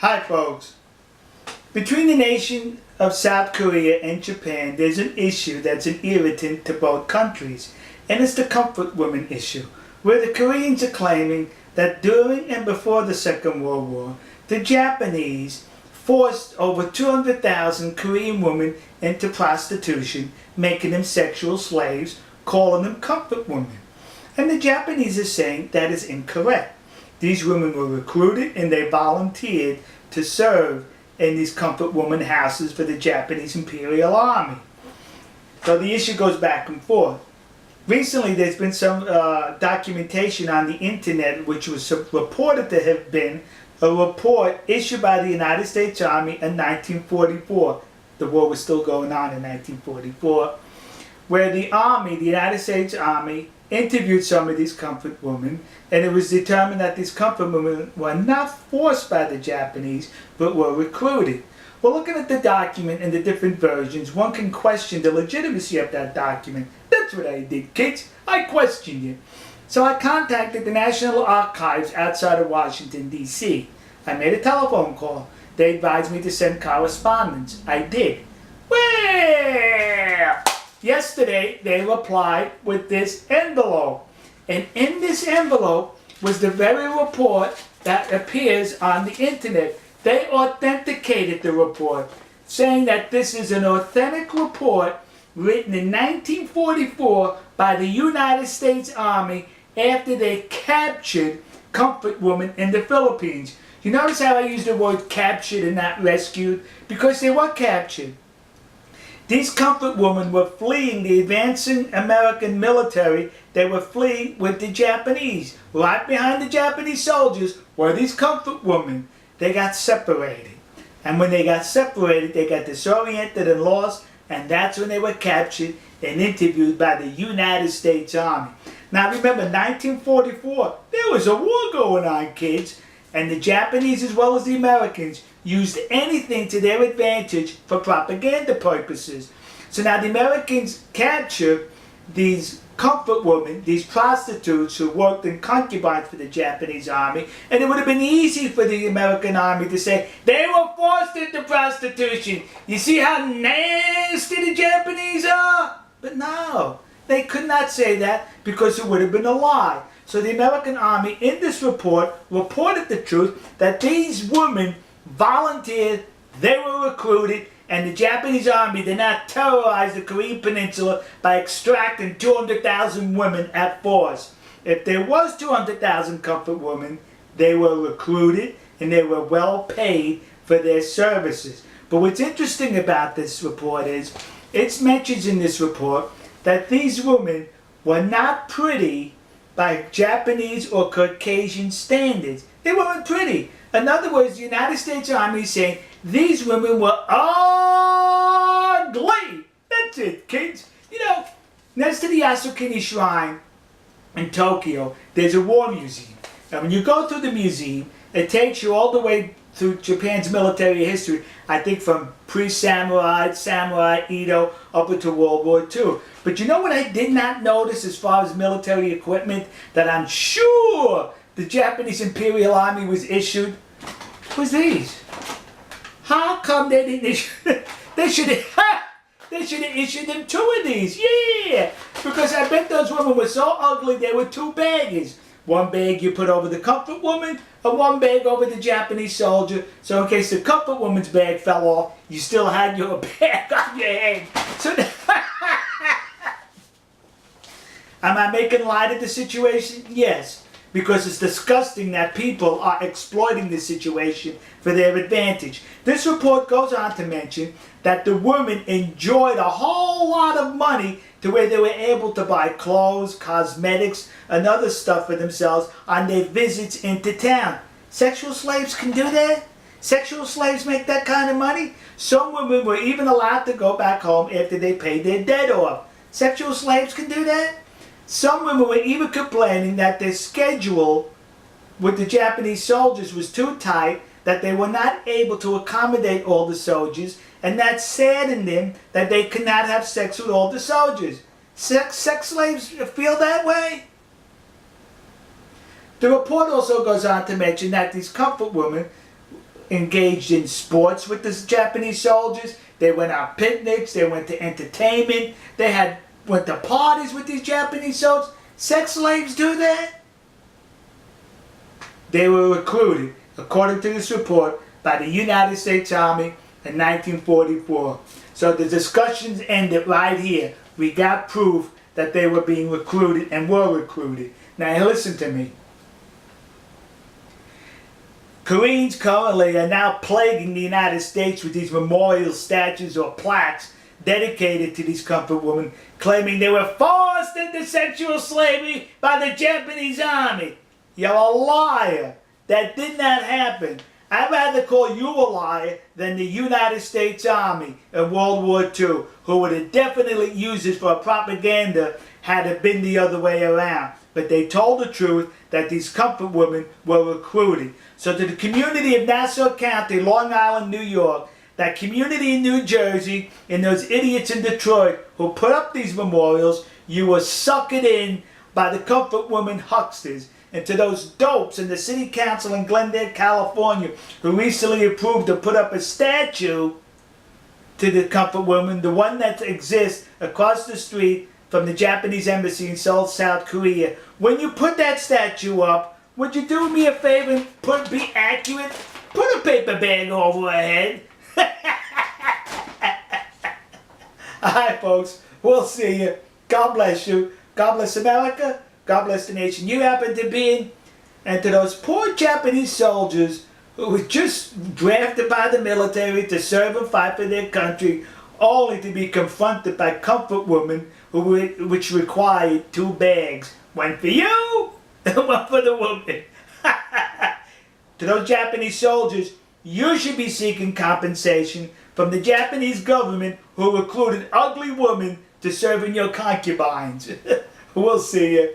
Hi folks. Between the nation of South Korea and Japan, there's an issue that's an irritant to both countries, and it's the comfort women issue, where the Koreans are claiming that during and before the Second World War, the Japanese forced over 200,000 Korean women into prostitution, making them sexual slaves, calling them comfort women. And the Japanese are saying that is incorrect. These women were recruited and they volunteered to serve in these comfort woman houses for the Japanese Imperial Army. So the issue goes back and forth. Recently there's been some documentation on the internet which was reported to have been a report issued by the United States Army in 1944. The war was still going on in 1944, where the Army, the United States Army, interviewed some of these comfort women, and it was determined that these comfort women were not forced by the Japanese, but were recruited. Well, looking at the document and the different versions, one can question the legitimacy of that document. That's what I did, kids. I questioned it. So I contacted the National Archives outside of Washington, D.C. I made a telephone call. They advised me to send correspondence. I did. Well, yesterday they replied with this envelope. And in this envelope was the very report that appears on the internet. They authenticated the report, saying that this is an authentic report written in 1944 by the United States Army after they captured comfort women in the Philippines. You notice how I used the word captured and not rescued? Because they were captured. These comfort women were fleeing the advancing American military. They were fleeing with the Japanese. Right behind the Japanese soldiers were these comfort women. They got separated. And when they got separated, they got disoriented and lost, and that's when they were captured and interviewed by the United States Army. Now remember, 1944, there was a war going on, kids. And the Japanese, as well as the Americans, used anything to their advantage for propaganda purposes. So now the Americans captured these comfort women, these prostitutes who worked in concubines for the Japanese army, and it would have been easy for the American army to say, they were forced into prostitution. You see how nasty the Japanese are? But no, they could not say that because it would have been a lie. So the American Army, in this report, reported the truth that these women volunteered, they were recruited, and the Japanese Army did not terrorize the Korean Peninsula by extracting 200,000 women at force. If there was 200,000 comfort women, they were recruited and they were well paid for their services. But what's interesting about this report is, it mentions in this report that these women were not pretty by Japanese or Caucasian standards. They weren't pretty. In other words, the United States Army is saying these women were ugly. That's it, kids. You know, next to the Yasukuni Shrine in Tokyo, there's a war museum. And when you go through the museum, it takes you all the way through Japan's military history, I think from pre-samurai, samurai, Edo, up into World War II. But you know what I did not notice as far as military equipment that I'm sure the Japanese Imperial Army was issued? Was these. How come they didn't issue? They should have issued them 2 of these. Yeah! Because I bet those women were so ugly they were 2 bags. 1 bag you put over the comfort woman, and 1 bag over the Japanese soldier. So in case the comfort woman's bag fell off, you still had your bag on your head. So am I making light of the situation? Yes. Because it's disgusting that people are exploiting the situation for their advantage. This report goes on to mention that the women enjoyed a whole lot of money to where they were able to buy clothes, cosmetics, and other stuff for themselves on their visits into town. Sexual slaves can do that? Sexual slaves make that kind of money? Some women were even allowed to go back home after they paid their debt off. Sexual slaves can do that? Some women were even complaining that their schedule with the Japanese soldiers was too tight, that they were not able to accommodate all the soldiers, and that saddened them that they could not have sex with all the soldiers. Sex slaves feel that way? The report also goes on to mention that these comfort women engaged in sports with the Japanese soldiers. They went on picnics. They went to entertainment. They went to parties with these Japanese soldiers. Sex slaves do that? They were recruited, according to this report, by the United States Army in 1944. So the discussions ended right here. We got proof that they were being recruited and were recruited. Now listen to me. Koreans currently are now plaguing the United States with these memorial statues or plaques dedicated to these comfort women, claiming they were forced into sexual slavery by the Japanese army. You're a liar. That did not happen. I'd rather call you a liar than the United States Army in World War II, who would have definitely used this for propaganda had it been the other way around. But they told the truth that these comfort women were recruited. So to the community of Nassau County, Long Island, New York, that community in New Jersey, and those idiots in Detroit who put up these memorials, you were suckered in by the comfort women hucksters. And to those dopes in the city council in Glendale, California, who recently approved to put up a statue to the comfort woman, the one that exists across the street from the Japanese embassy in Seoul, South Korea. When you put that statue up, would you do me a favor and be accurate? Put a paper bag over her head. Alright folks, we'll see you. God bless you. God bless America. God bless the nation you happen to be in. And to those poor Japanese soldiers who were just drafted by the military to serve and fight for their country, only to be confronted by comfort women which required 2 bags. One for you and one for the woman. To those Japanese soldiers, you should be seeking compensation from the Japanese government who recruited ugly women to serve in your concubines. We'll see you.